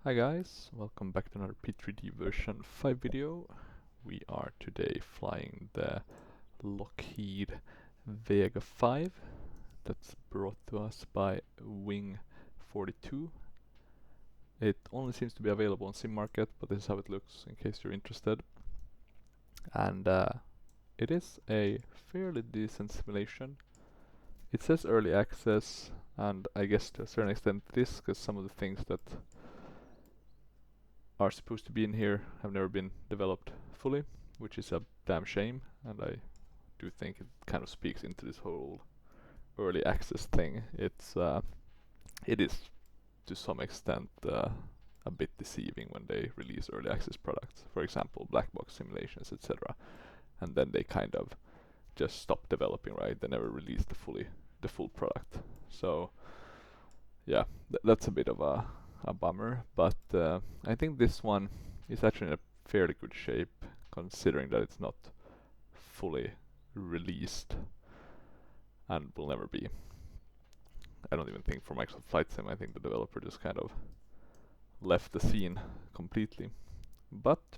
Hi guys, welcome back to another P3D version 5 video. We are today flying the Lockheed Vega 5 that's brought to us by Wing42. It only seems to be available on Sim Market, but this is how it looks in case you're interested. And it is a fairly decent simulation. It says early access, and I guess to a certain extent it is, because some of the things that are supposed to be in here have never been developed fully, which is a damn shame, and I do think it kind of speaks into this whole early access thing. It is to some extent a bit deceiving when they release early access products, for example black box simulations, etc., and then they kind of just stop developing, right? They never release the full product. So yeah, that's a bit of a bummer, but I think this one is actually in a fairly good shape considering that it's not fully released and will never be. I don't even think for Microsoft Flight Sim, I think the developer just kind of left the scene completely. But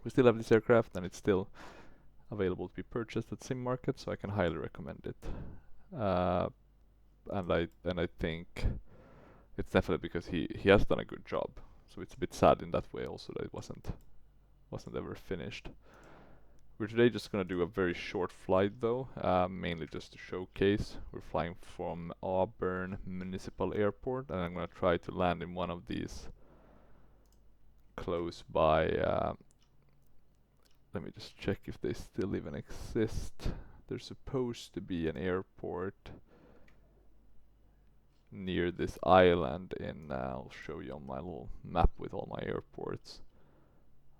we still have this aircraft and it's still available to be purchased at Sim Market, so I can highly recommend it. And I think it's definitely because he has done a good job. So it's a bit sad in that way also that it wasn't ever finished. We're today just gonna do a very short flight though, mainly just to showcase. We're flying from Auburn Municipal Airport, and I'm gonna try to land in one of these close by. Let me just check if they still even exist. There's supposed to be an airport near this island in, I'll show you on my little map with all my airports.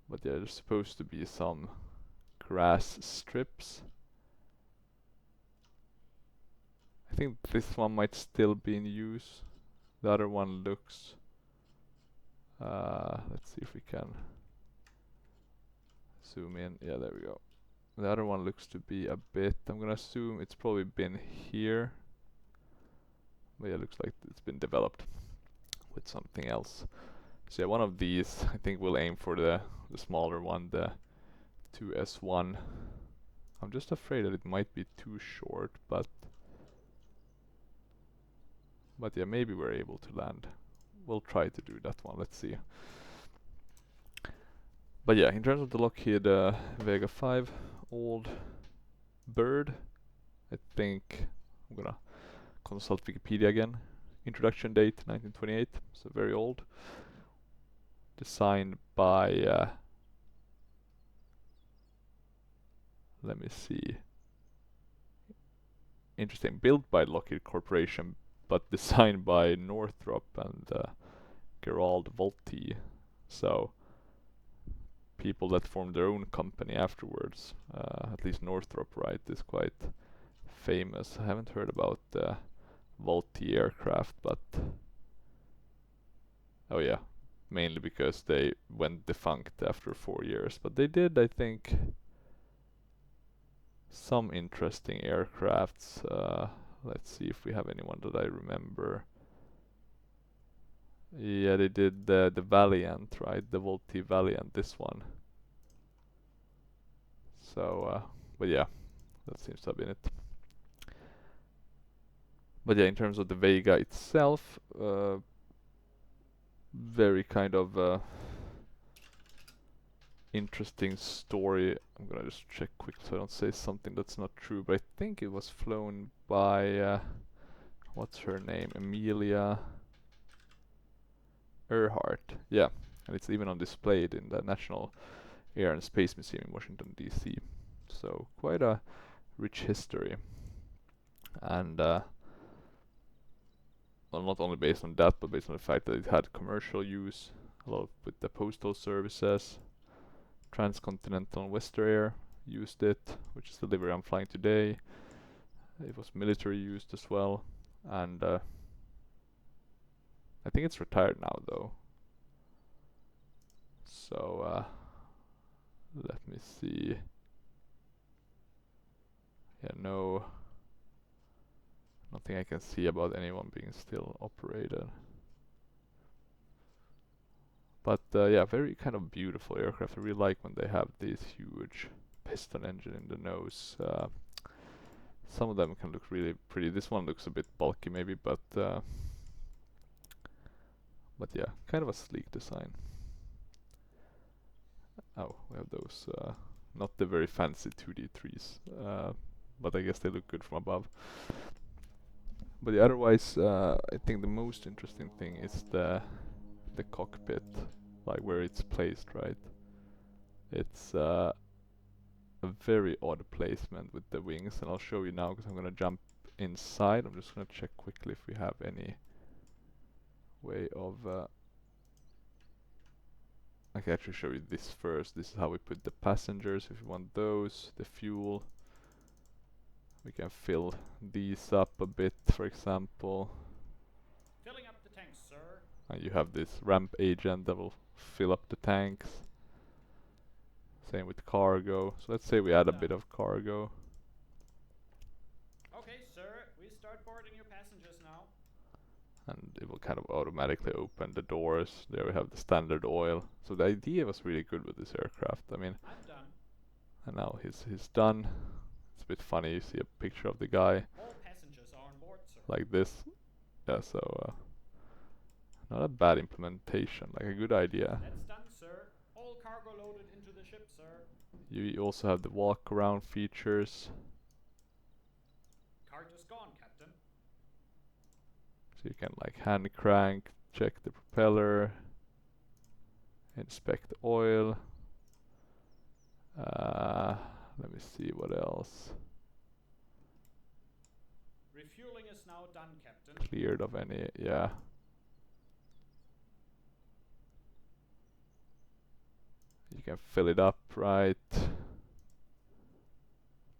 But yeah, there's supposed to be some grass strips. I think this one might still be in use. The other one looks, let's see if we can zoom in. Yeah, there we go. The other one looks to be a bit, I'm gonna assume it's probably been here. But yeah, it looks like it's been developed with something else. So yeah, one of these, I think we'll aim for the smaller one, the 2S1. I'm just afraid that it might be too short, but yeah, maybe we're able to land. We'll try to do that one, let's see. But yeah, in terms of the Lockheed Vega 5, old bird, I think I'm gonna consult Wikipedia again. Introduction date 1928, so very old. Designed by, let me see. Interesting, built by Lockheed Corporation, but designed by Northrop and Gerald Volti. So people that formed their own company afterwards. At least Northrop, right, is quite famous. I haven't heard about the Volti aircraft, but oh yeah, mainly because they went defunct after 4 years. But they did, I think, some interesting aircrafts. Let's see if we have anyone that I remember. Yeah, they did the Valiant, right? The Volti Valiant, this one. So, but yeah, that seems to have been it. But yeah, in terms of the Vega itself, very kind of interesting story. I'm gonna just check quick so I don't say something that's not true, but I think it was flown by, what's her name? Amelia Earhart. Yeah, and it's even on display in the National Air and Space Museum in Washington, D.C. So quite a rich history. And well, not only based on that, but based on the fact that it had commercial use, a lot with the postal services. Transcontinental and Western used it, which is the livery I'm flying today. It was military used as well, and I think it's retired now though. So let me see. Yeah, no, nothing I can see about anyone being still operated. But yeah, very kind of beautiful aircraft. I really like when they have these huge piston engine in the nose. Some of them can look really pretty. This one looks a bit bulky maybe, but yeah, kind of a sleek design. Oh, we have those, not the very fancy 2D trees, but I guess they look good from above. But yeah, otherwise, I think the most interesting thing is the cockpit, like where it's placed, right? It's a very odd placement with the wings, and I'll show you now because I'm gonna jump inside. I'm just gonna check quickly if we have any way of I can actually show you this first. This is how we put the passengers if you want those, the fuel. We can fill these up a bit, for example. Filling up the tanks, sir. And you have this ramp agent that will fill up the tanks. Same with cargo. So let's say we add a bit of cargo. Okay, sir. We start boarding your passengers now. And it will kind of automatically open the doors. There we have the standard oil. So the idea was really good with this aircraft. I mean, I'm done. and now he's done. It's a bit funny. You see a picture of the guy. All passengers are on board, sir. Like this. Yeah, so not a bad implementation, like a good idea. That's done, sir. All cargo loaded into the ship, sir. You also have the walk around features. Cart is gone, Captain. So you can like hand crank, check the propeller, inspect the oil. Let me see what else. Refueling is now done, Captain. Cleared of any, yeah. You can fill it up, right?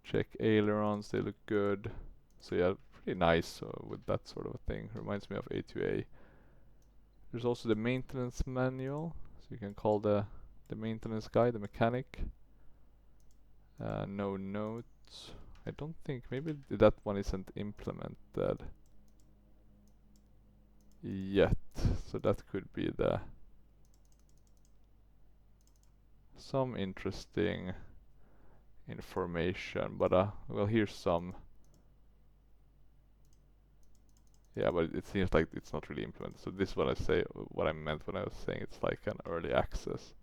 Check ailerons, they look good. So yeah, pretty nice with that sort of a thing. Reminds me of A2A. There's also the maintenance manual, so you can call the maintenance guy, the mechanic. No notes. I don't think, maybe that one isn't implemented yet, so that could be the some interesting information, but well, here's some. Yeah, but it seems like it's not really implemented. So this is what I say, what I meant when I was saying it's like an early access.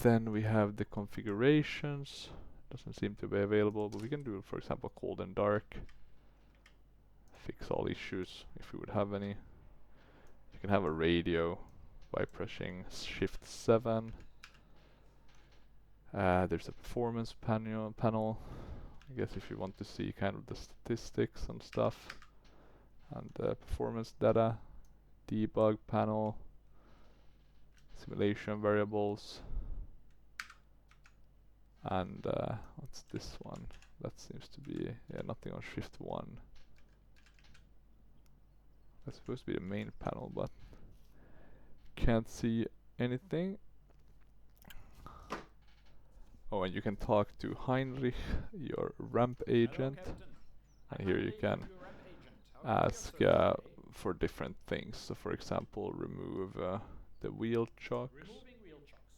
Then we have the configurations. Doesn't seem to be available, but we can do, for example, cold and dark. Fix all issues if we would have any. You can have a radio by pressing Shift 7. There's a performance panel. I guess if you want to see kind of the statistics and stuff, and performance data, debug panel, simulation variables, and what's this one? That seems to be, yeah, nothing on Shift 1. That's supposed to be the main panel, but can't see anything. Oh, and you can talk to Heinrich, your ramp agent. Hello, And here you can ask for different things. So for example, remove the wheel chocks. Removing wheel chocks.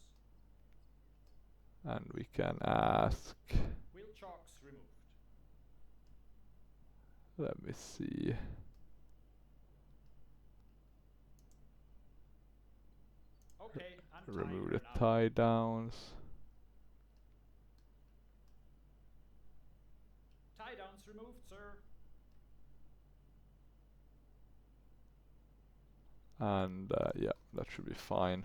And we can ask, Wheel chocks removed. let me see. Okay, Remove the tie downs. Tie downs removed, sir. And yeah, that should be fine.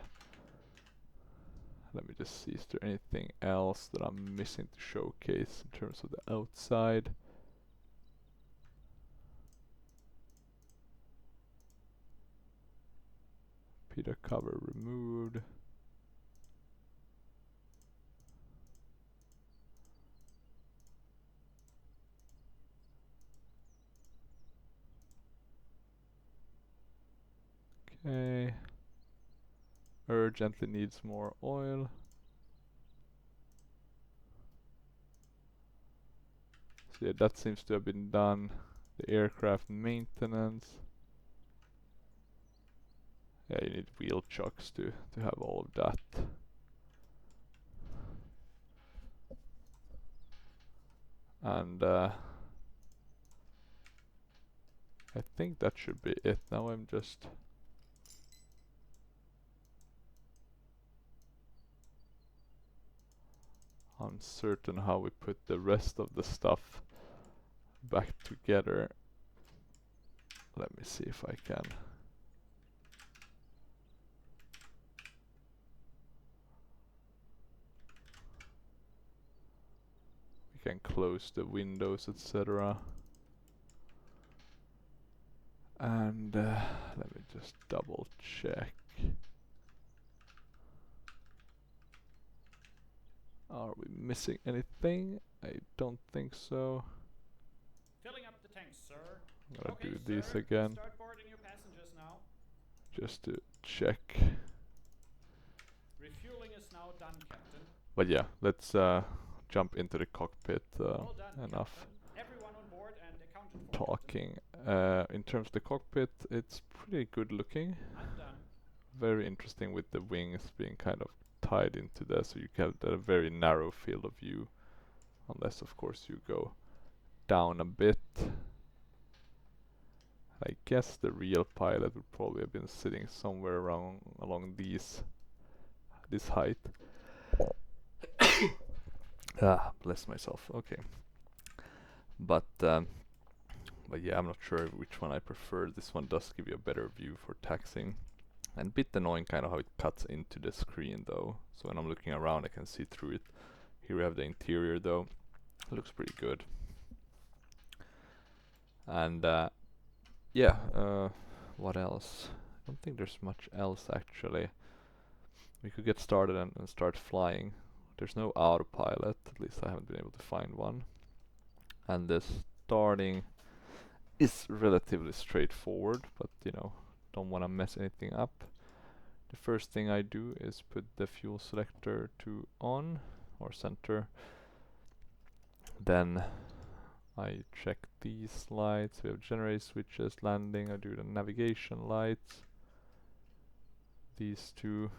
Let me just see, is there anything else that I'm missing to showcase in terms of the outside? Peter cover removed. Okay. Urgently needs more oil. So yeah, that seems to have been done. The aircraft maintenance. Yeah, you need wheel chocks to have all of that. And I think that should be it. Now I'm just uncertain how we put the rest of the stuff back together. Let me see if I can. We can close the windows, etc. And let me just double check. Are we missing anything? I don't think so. Filling up the tanks, sir. I'm gonna Okay, do sir, these again, start boarding your passengers now. just to check. Refueling is now done, Captain. But yeah, let's jump into the cockpit. All done, Enough Captain. Everyone on board and accounted for, talking. In terms of the cockpit, it's pretty good looking. Captain. I'm done. Very interesting with the wings being kind of tied into there, so you get a very narrow field of view. Unless of course you go down a bit. I guess the real pilot would probably have been sitting somewhere around along this height. Bless myself. Okay. But yeah, I'm not sure which one I prefer. This one does give you a better view for taxiing. And a bit annoying kind of how it cuts into the screen though. So when I'm looking around I can see through it. Here we have the interior though. It looks pretty good. And yeah, what else? I don't think there's much else actually. We could get started and start flying. There's no autopilot, at least I haven't been able to find one. And the starting is relatively straightforward, but you know, don't want to mess anything up. The first thing I do is put the fuel selector to on or center. Then I check these lights. We have generator switches, landing. I do the navigation lights. These two.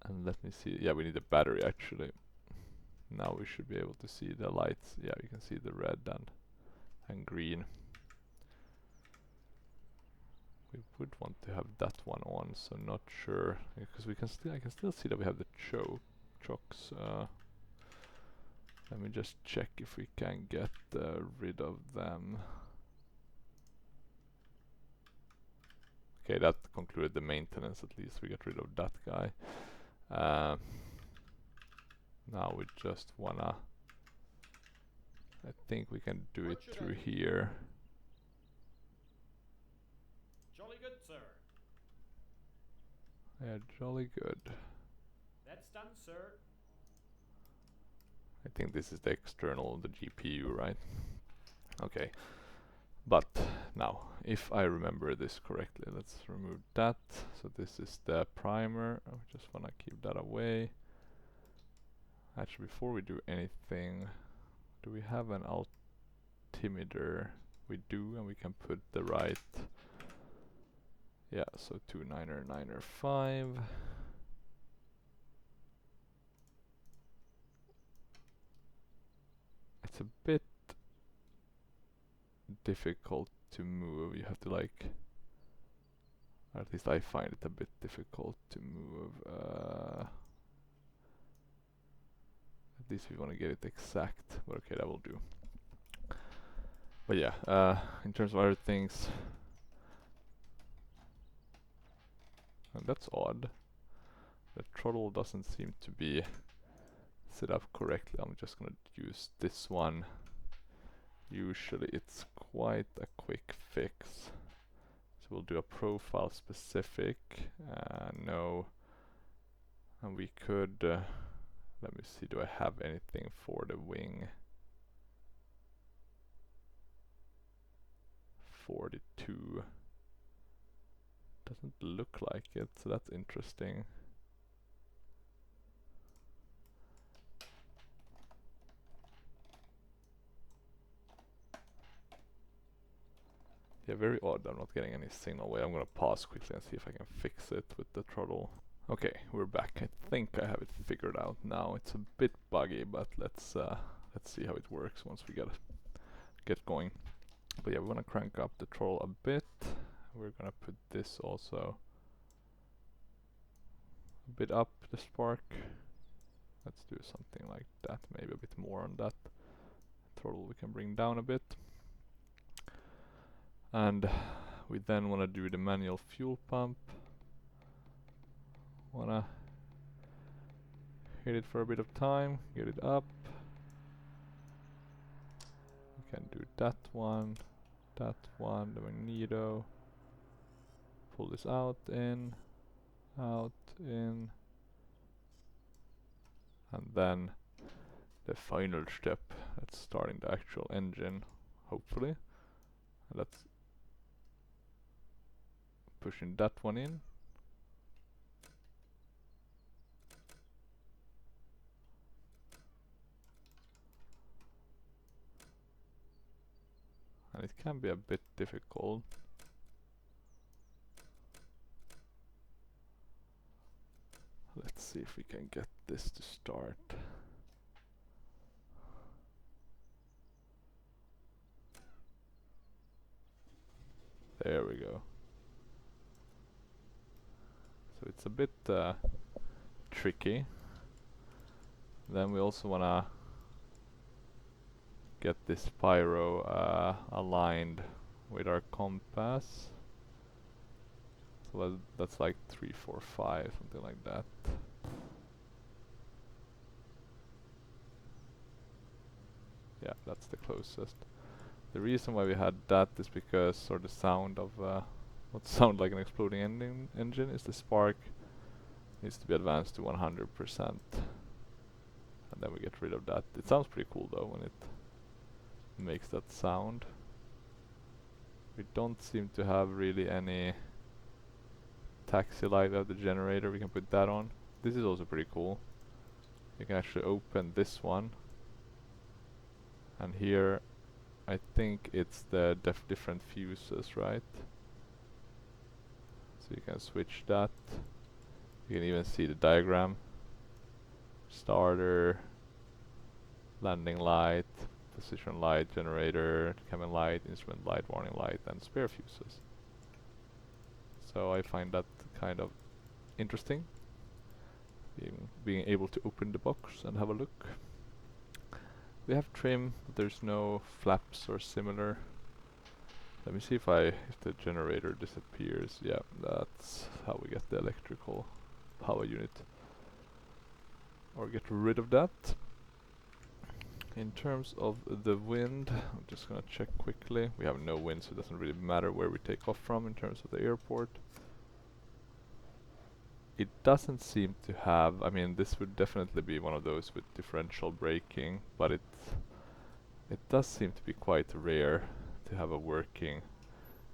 And let me see. Yeah, we need a battery actually. Now we should be able to see the lights. Yeah, you can see the red and green. We would want to have that one on, so not sure because I can still see that we have the chocks. Let me just check if we can get rid of them. Okay, that concluded the maintenance. At least we got rid of that guy. Now we just wanna. I think we can do it through here. Jolly good, sir. Yeah, jolly good. That's done, sir. I think this is the external, the GPU, right? Okay. But now, if I remember this correctly, let's remove that. So this is the primer. I just want to keep that away. Actually, before we do anything, do we have an altimeter? We do, and we can put the right. Yeah, so 29905. It's a bit difficult to move. You have to like, or at least I find it a bit difficult to move. At least we want to get it exact, but okay, that will do. But yeah, in terms of other things, and that's odd. The throttle doesn't seem to be set up correctly. I'm just gonna use this one. Usually it's quite a quick fix. So we'll do a profile specific. No. And we could, let me see, do I have anything for the wing? 42. Doesn't look like it, so that's interesting. Yeah, very odd. I'm not getting any signal. Wait, I'm gonna pause quickly and see if I can fix it with the throttle. Okay, we're back. I think I have it figured out now. It's a bit buggy, but let's see how it works once we get going. But yeah, we wanna crank up the throttle a bit. We're gonna put this also a bit up the spark. Let's do something like that, maybe a bit more on that. Throttle we can bring down a bit. And we then want to do the manual fuel pump. Wanna hit it for a bit of time, get it up. We can do that one, the magneto. Pull this out, in, and then the final step. That's starting the actual engine, hopefully. And that's pushing that one in. And it can be a bit difficult. Let's see if we can get this to start. There we go. So it's a bit tricky. Then we also wanna get this pyro aligned with our compass. So that's like 3, 4, 5, something like that. Yeah, that's the closest. The reason why we had that is because, or the sound of what sounds like an exploding engine is the spark needs to be advanced to 100%. And then we get rid of that. It sounds pretty cool though when it makes that sound. We don't seem to have really any taxi light of the generator. We can put that on. This is also pretty cool. You can actually open this one, and here I think it's the different fuses, right? So you can switch that. You can even see the diagram. Starter, landing light, position light, generator, cabin light, instrument light, warning light, and spare fuses. So I find that kind of interesting, being able to open the box and have a look. We have trim, but there's no flaps or similar. Let me see if the generator disappears. Yeah, that's how we get the electrical power unit. Or get rid of that. In terms of the wind, I'm just gonna check quickly. We have no wind, so it doesn't really matter where we take off from in terms of the airport. It doesn't seem to have, I mean, this would definitely be one of those with differential braking, but it does seem to be quite rare to have a working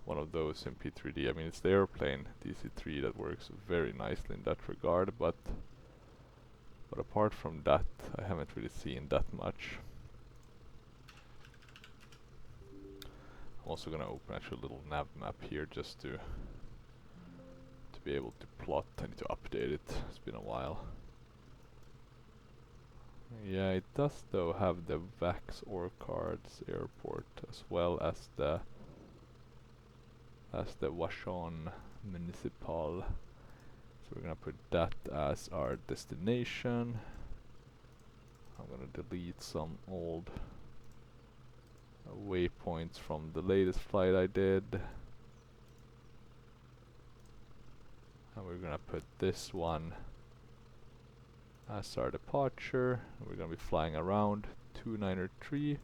one of those in P3D. I mean, it's the airplane DC-3 that works very nicely in that regard, but apart from that, I haven't really seen that much. I'm also gonna open actually a little nav map here just to be able to plot. I need to update it. It's been a while. Yeah, it does though have the VAX Orchards airport as well as the Vashon Municipal. So we're gonna put that as our destination. I'm gonna delete some old waypoints from the latest flight I did. And we're gonna put this one as our departure. We're gonna be flying around 293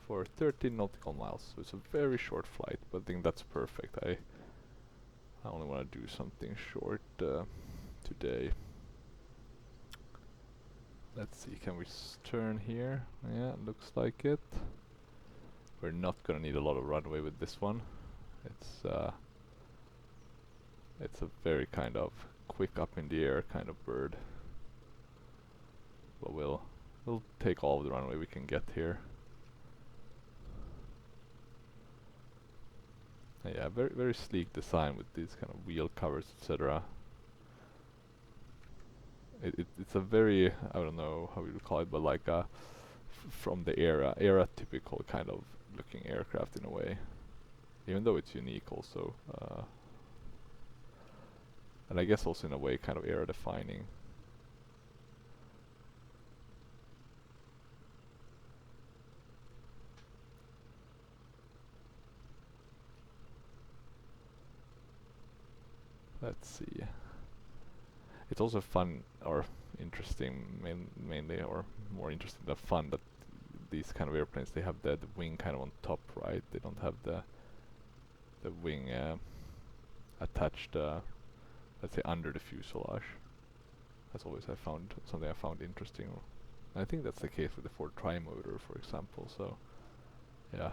for 13 nautical miles. So it's a very short flight, but I think that's perfect. I only want to do something short today. Let's see, can we turn here? Yeah, looks like it. We're not gonna need a lot of runway with this one. It's a very kind of quick up in the air kind of bird. But we'll take all of the runway we can get here. Yeah, very sleek design with these kind of wheel covers, etc. It's a very, I don't know how you would call it, but like a from the era typical kind of looking aircraft in a way, even though it's unique also, and I guess also in a way kind of era defining. Let's see. It's also fun or interesting, mainly, or more interesting than fun, that these kind of airplanes, they have the wing kind of on top, right? They don't have the wing attached, let's say, under the fuselage. That's always something I found interesting. And I think that's the case with the Ford Trimotor, for example. So, yeah,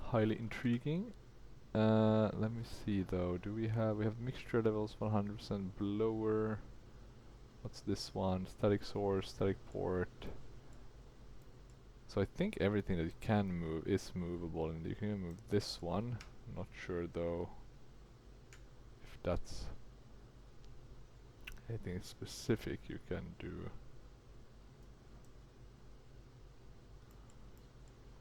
highly intriguing. Let me see though. We have mixture levels 100% blower. What's this one? Static source, static port. So I think everything that you can move is movable, and you can even move this one. I'm not sure though if that's anything specific you can do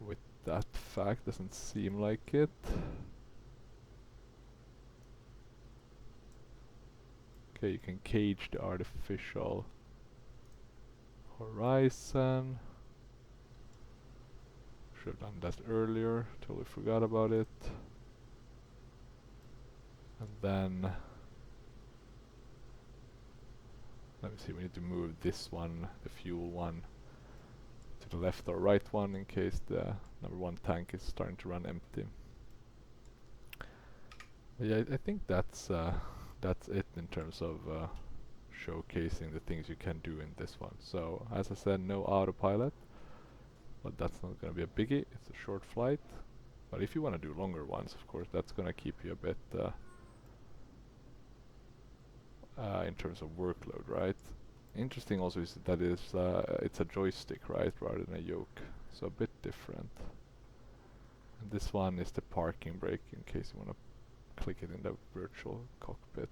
with that fact. Doesn't seem like it. Okay, you can cage the artificial horizon. Should have done that earlier, totally forgot about it. And then, let me see, we need to move this one, the fuel one, to the left or right one in case the number 1 tank is starting to run empty. But yeah, I think that's it in terms of showcasing the things you can do in this one. So, as I said, no autopilot, but that's not going to be a biggie. It's a short flight. But if you want to do longer ones, of course, that's going to keep you a bit in terms of workload, right? Interesting also is that it's a joystick, right, rather than a yoke, so a bit different. And this one is the parking brake in case you want to click it in the virtual cockpit.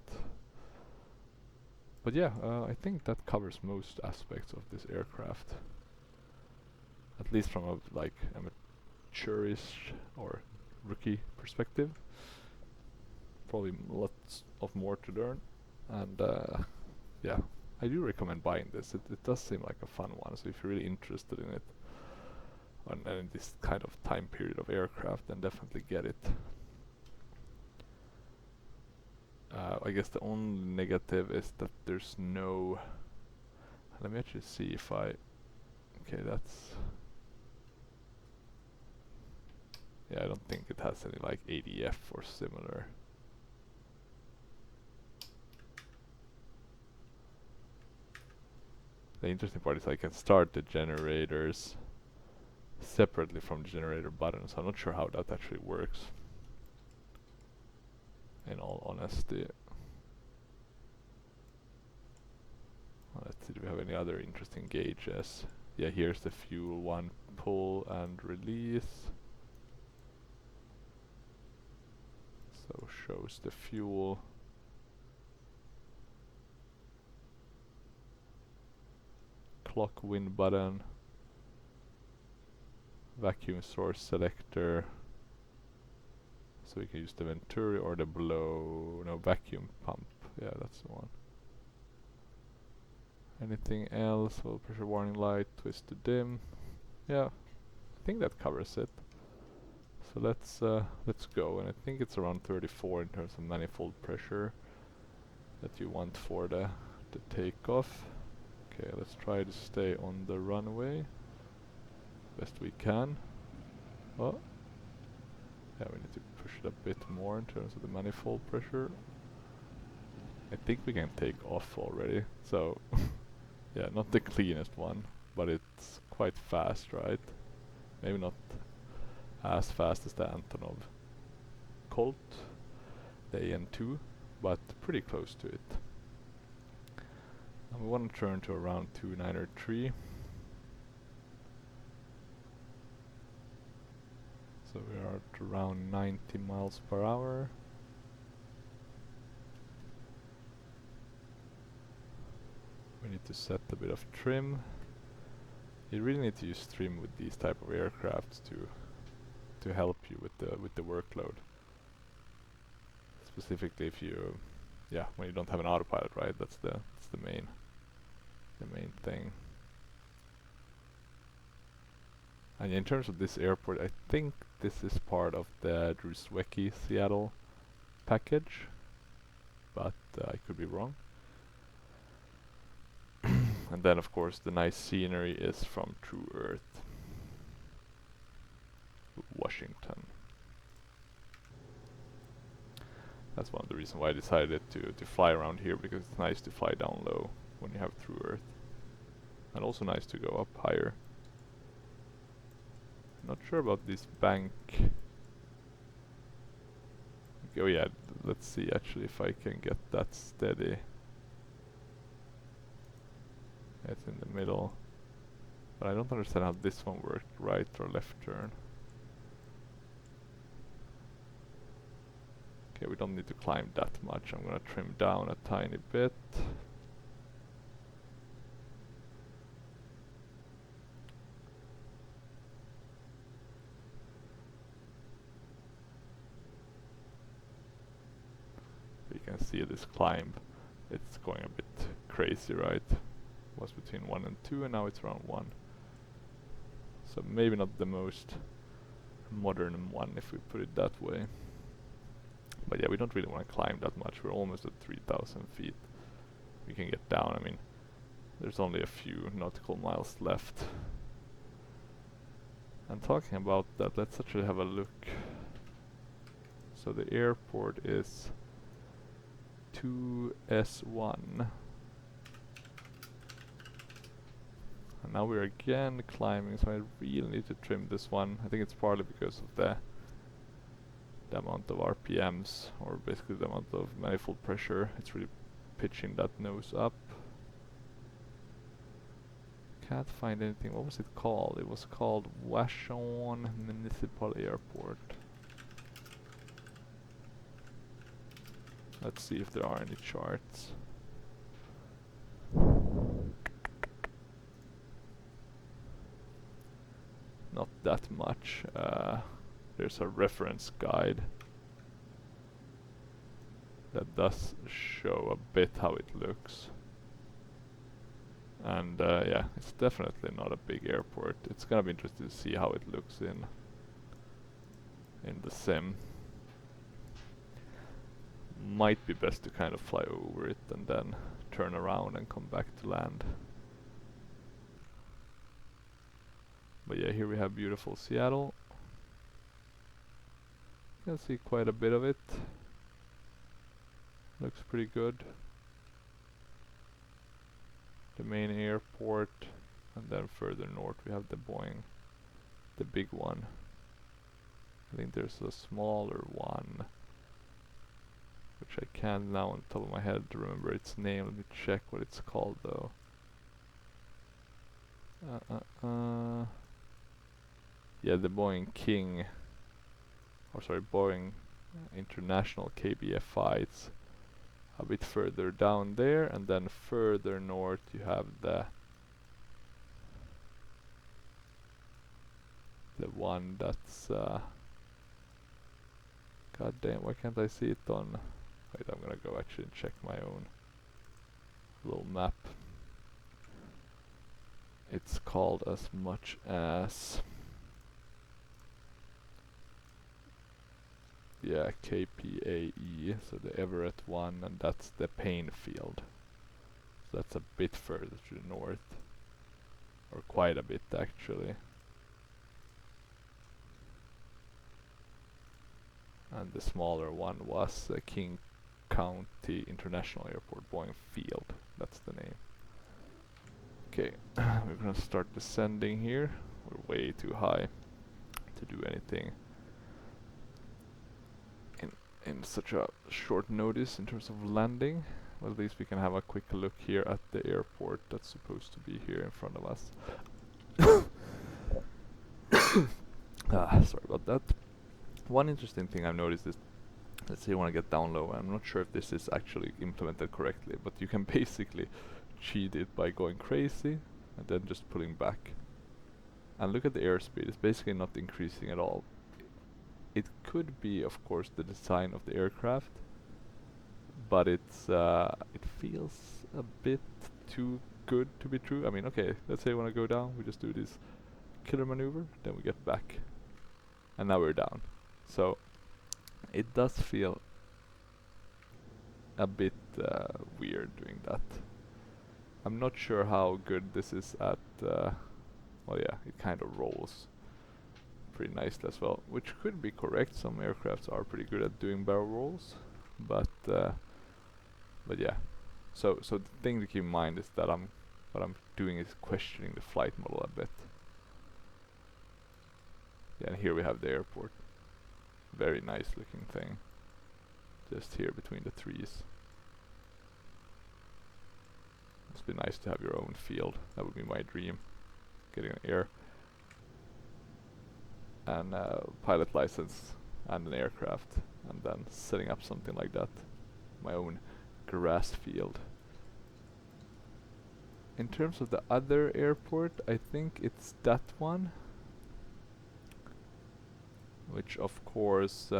But yeah, I think that covers most aspects of this aircraft, at least from a like amateurish or rookie perspective. Probably lots of more to learn, and yeah, I do recommend buying this. It does seem like a fun one, so if you're really interested in it and in this kind of time period of aircraft, then definitely get it. I guess the only negative is that there's no... Let me actually see if I... Okay, that's... Yeah, I don't think it has any like ADF or similar. The interesting part is I can start the generators separately from the generator button, so I'm not sure how that actually works, in all honesty. Let's see, do we have any other interesting gauges? Yeah, here's the fuel one, pull and release. So shows the fuel. Clock wind button. Vacuum source selector. So we can use the Venturi or the vacuum pump. Yeah, that's the one. Anything else? Well, pressure warning light, twist to dim. Yeah, I think that covers it. So let's go, and I think it's around 34 in terms of manifold pressure that you want for the takeoff. Okay, let's try to stay on the runway best we can. Oh, yeah, we need to push it a bit more in terms of the manifold pressure. I think we can take off already, so yeah, not the cleanest one, but it's quite fast, right? Maybe not as fast as the Antonov Colt, the AN2, but pretty close to it. And we want to turn to around 293. So we are at around 90 miles per hour. We need to set a bit of trim. You really need to use trim with these type of aircrafts to help you with the workload. Specifically if you, yeah, when you don't have an autopilot, right? That's the main thing. And in terms of this airport, I think this is part of the Druzhwecki Seattle package, but I could be wrong. And then of course the nice scenery is from True Earth, Washington. That's one of the reasons why I decided to fly around here, because it's nice to fly down low when you have True Earth. And also nice to go up higher. Not sure about this bank. Oh yeah, let's see actually if I can get that steady. It's in the middle. But I don't understand how this one worked, right or left turn. Okay, we don't need to climb that much. I'm gonna trim down a tiny bit. You can see this climb. It's going a bit crazy, right? It was between 1 and 2 and now it's around 1. So maybe not the most modern one if we put it that way. But yeah, we don't really want to climb that much. We're almost at 3,000 feet. We can get down. I mean, there's only a few nautical miles left. And talking about that, let's actually have a look. So the airport is 2S1. And now we're again climbing, so I really need to trim this one. I think it's partly because of the amount of RPMs, or basically the amount of manifold pressure. It's really pitching that nose up. Can't find anything. What was it called? It was called Vashon Municipal Airport. Let's see if there are any charts. Not that much. There's a reference guide that does show a bit how it looks. And yeah, it's definitely not a big airport. It's gonna be interesting to see how it looks in the sim. Might be best to kind of fly over it and then turn around and come back to land. But yeah, here we have beautiful Seattle. You can see quite a bit of it. Looks pretty good. The main airport, and then further north we have the Boeing, the big one. I think there's a smaller one, which I can't now on top of my head to remember its name. Let me check what it's called though. Yeah, the Boeing King, or sorry, Boeing International KBFI. It's a bit further down there, and then further north you have the one that's god damn, why can't I see it on? Wait, I'm gonna go actually and check my own little map. It's called as much as, yeah, KPAE, so the Everett one, and that's the Payne field. So that's a bit further to the north, or quite a bit actually. And the smaller one was King County International Airport, Boeing Field, that's the name. Okay, we're gonna start descending here. We're way too high to do anything in such a short notice in terms of landing. Well, at least we can have a quick look here at the airport that's supposed to be here in front of us. Sorry about that. One interesting thing I've noticed is, let's say you want to get down low. I'm not sure if this is actually implemented correctly, but you can basically cheat it by going crazy and then just pulling back. And look at the airspeed, it's basically not increasing at all. It could be, of course, the design of the aircraft, but it's it feels a bit too good to be true. I mean, okay, let's say you want to go down, we just do this killer maneuver, then we get back, and now we're down. So it does feel a bit weird doing that. I'm not sure how good this is at, well yeah, it kind of rolls pretty nicely as well, which could be correct. Some aircrafts are pretty good at doing barrel rolls, but yeah. So the thing to keep in mind is that what I'm doing is questioning the flight model a bit. Yeah, and here we have the airport. Very nice looking thing. Just here between the trees. Must be nice to have your own field. That would be my dream. Getting an air and pilot license and an aircraft, and then setting up something like that. My own grass field. In terms of the other airport, I think it's that one, which of course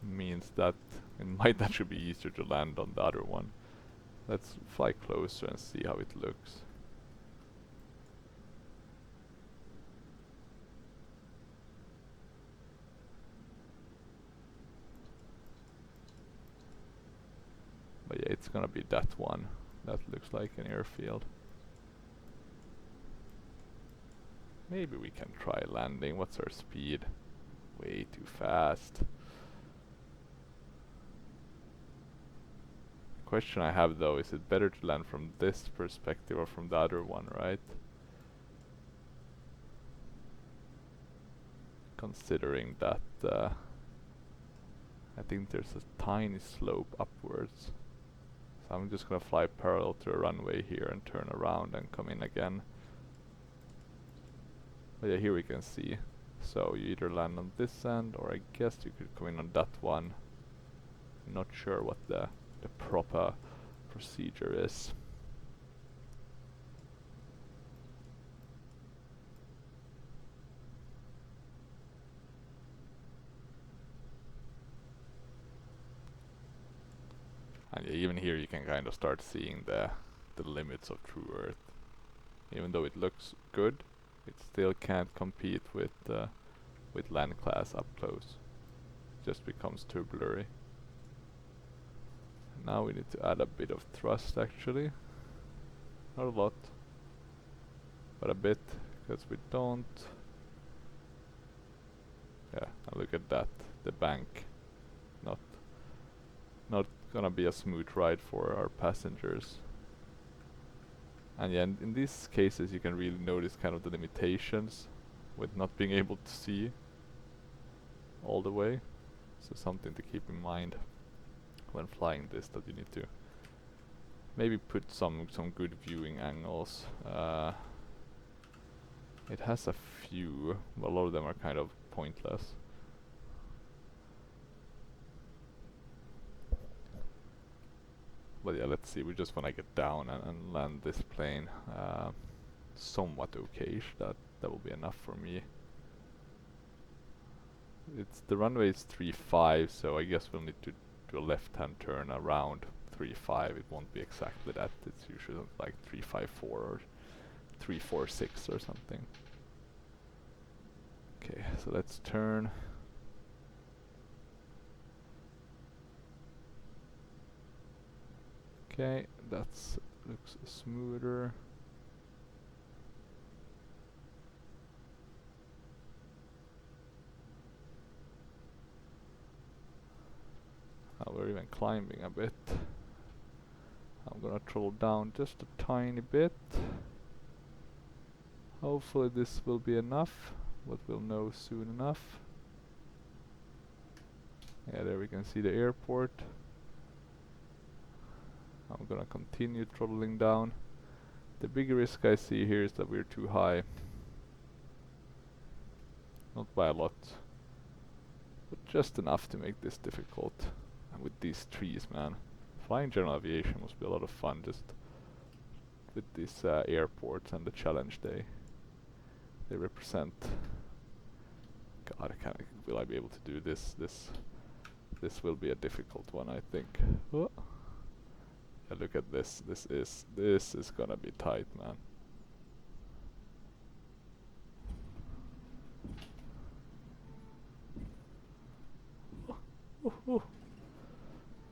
means that it might actually be easier to land on the other one. Let's fly closer and see how it looks. But yeah, it's gonna be that one. That looks like an airfield. Maybe we can try landing. What's our speed? Way too fast. Question I have though, is it better to land from this perspective or from the other one, right? Considering that I think there's a tiny slope upwards. So I'm just gonna fly parallel to the runway here and turn around and come in again. But yeah, here we can see. So you either land on this end, or I guess you could come in on that one. Not sure what the proper procedure is. And yeah, even here you can kind of start seeing the limits of True Earth. Even though it looks good, it still can't compete with land class up close. Just becomes too blurry. Now we need to add a bit of thrust actually. Not a lot, but a bit, because we don't. Yeah, and look at that, the bank. Not gonna be a smooth ride for our passengers. And yeah, in these cases you can really notice kind of the limitations with not being able to see all the way. So something to keep in mind when flying this, that you need to maybe put some good viewing angles. It has a few, but a lot of them are kind of pointless. But yeah, let's see. We just want to get down and land this plane somewhat okay-ish. That will be enough for me. It's the runway is 3.5, so I guess we'll need to do a left-hand turn around 3.5. It won't be exactly that. It's usually like 3.54 or 3.46 or something. Okay, so let's turn. Okay, that's looks smoother. We're even climbing a bit. I'm gonna throttle down just a tiny bit. Hopefully this will be enough, but we'll know soon enough. Yeah, there we can see the airport. I'm gonna continue throttling down. The big risk I see here is that we're too high. Not by a lot, but just enough to make this difficult. And with these trees, man. Flying general aviation must be a lot of fun, just with these airports and the challenge they represent. God, will I be able to do this? This will be a difficult one, I think. Oh. Yeah, look at this. This is gonna be tight, man.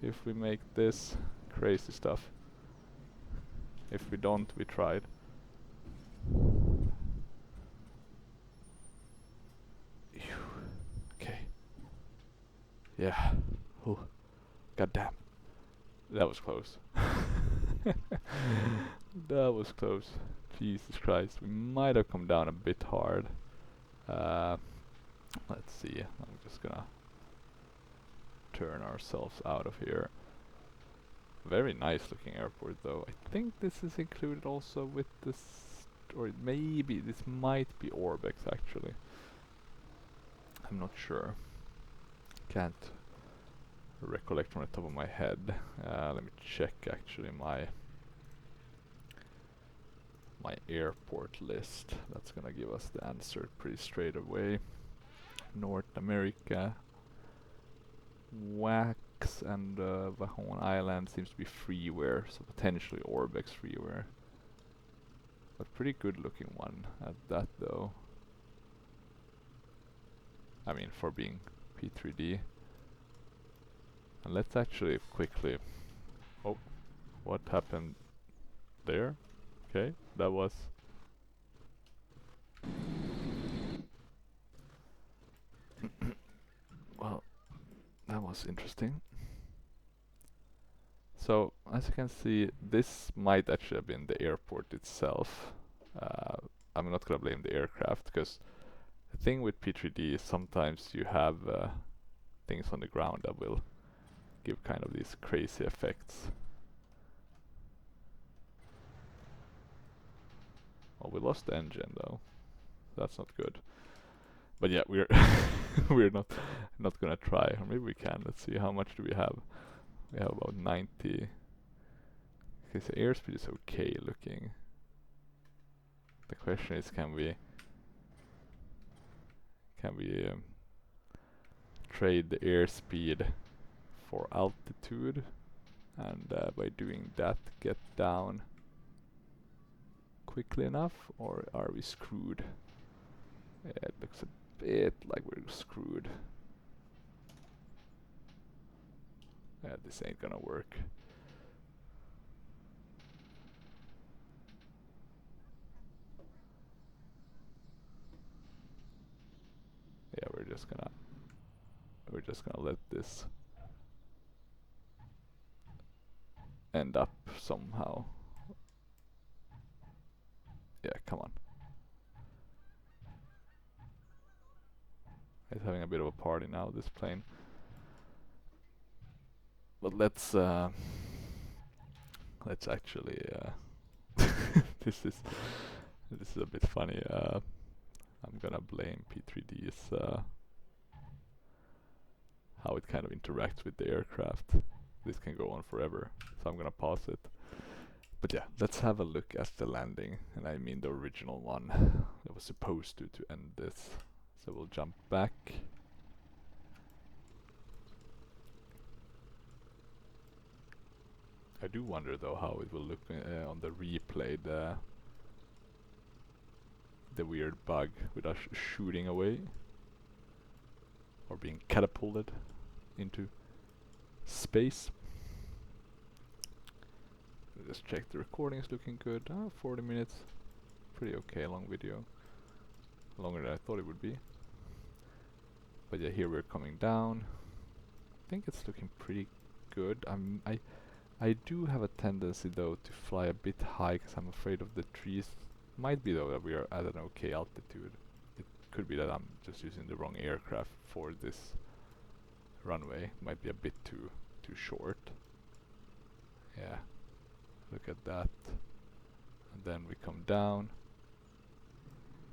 If we make this crazy stuff. If we don't, we tried. Okay. Yeah. Oh. God damn. That was close. That was close. Jesus Christ. We might have come down a bit hard. Let's see. I'm just gonna turn ourselves out of here. Very nice looking airport though. I think this is included also with this, or maybe this might be Orbex actually. I'm not sure. Can't recollect from the top of my head. Let me check actually my airport list. That's gonna give us the answer pretty straight away. North America, Wax and Vashon Island seems to be freeware, so potentially Orbex freeware. But pretty good looking one at that though. I mean, for being P3D. And let's actually quickly... Oh, what happened there? Okay, that was... Well, that was interesting. So, as you can see, this might actually have been the airport itself. I'm not gonna blame the aircraft, because the thing with P3D is sometimes you have things on the ground that will give kind of these crazy effects. Well, we lost the engine though. That's not good. But yeah, we're we're not gonna try. Or maybe we can. Let's see, how much do we have? We have about 90. Okay, so airspeed is okay looking. The question is, can we trade the airspeed for altitude, and by doing that get down quickly enough, or are we screwed? Yeah, it looks a bit like we're screwed. Yeah, this ain't gonna work. Yeah, we're just gonna let this end up somehow. Yeah, come on. It's having a bit of a party now, this plane. But let's actually this is a bit funny. I'm gonna blame P3D's how it kind of interacts with the aircraft. This can go on forever, so I'm gonna pause it. But yeah, let's have a look at the landing, and I mean the original one that was supposed to end this. So we'll jump back. I do wonder though how it will look on the replay, the weird bug with us shooting away or being catapulted into space. Just check the recording is looking good. 40 minutes, pretty okay, long video, longer than I thought it would be. But yeah, here we're coming down. I think it's looking pretty good. I do have a tendency though to fly a bit high, because I'm afraid of the trees. Might be though that we are at an okay altitude. It could be that I'm just using the wrong aircraft for this runway. Might be a bit too short. Yeah, look at that. And then we come down.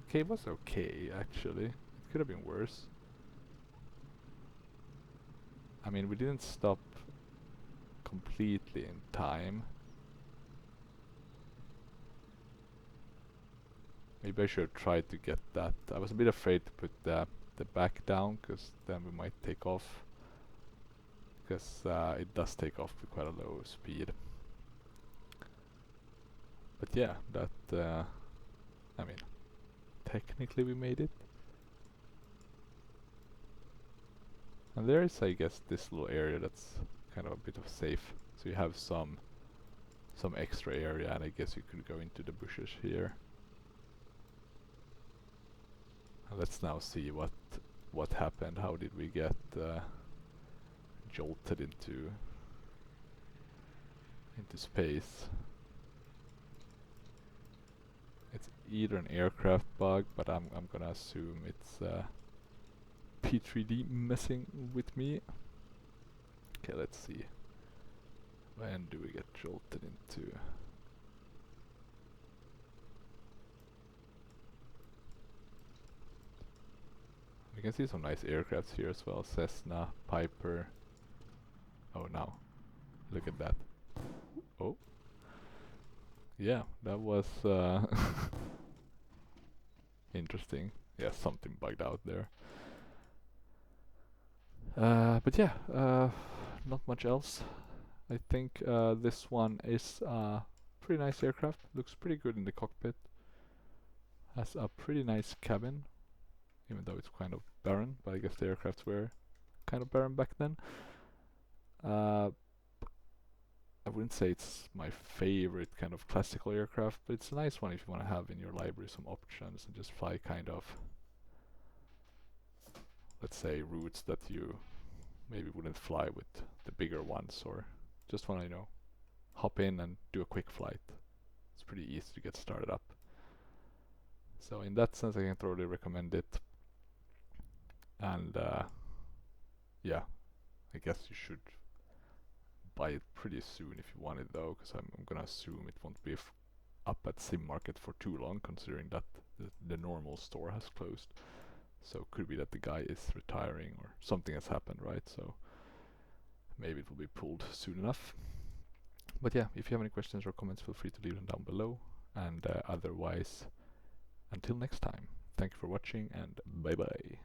Okay, it was okay actually. It could have been worse. I mean, we didn't stop completely in time. Maybe I should have tried to get that. I was a bit afraid to put the back down, because then we might take off. Because it does take off with quite a low speed. But yeah, that, I mean, technically we made it. And there is, I guess, this little area that's kind of a bit of safe. So you have some extra area, and I guess you could go into the bushes here. And let's now see what happened. How did we get jolted into space? It's either an aircraft bug, but I'm gonna assume it's Prepar3d messing with me. Okay, let's see. When do we get jolted into? We can see some nice aircrafts here as well. Cessna, Piper. Oh, now look at that. Oh, yeah, that was interesting. Yeah, something bugged out there. But yeah, not much else. I think this one is a pretty nice aircraft. Looks pretty good in the cockpit. Has a pretty nice cabin, even though it's kind of barren, but I guess the aircrafts were kind of barren back then. I wouldn't say it's my favorite kind of classical aircraft, but it's a nice one if you want to have in your library some options and just fly kind of, let's say, routes that you maybe wouldn't fly with the bigger ones, or just want to, you know, hop in and do a quick flight. It's pretty easy to get started up. So in that sense, I can totally recommend it. And yeah, I guess you should buy it pretty soon if you want it though, because I'm gonna assume it won't be up at Sim Market for too long, considering that the normal store has closed. So could be that the guy is retiring or something has happened, right? So maybe it will be pulled soon enough. But yeah, if you have any questions or comments, feel free to leave them down below. And otherwise, until next time, thank you for watching and bye bye.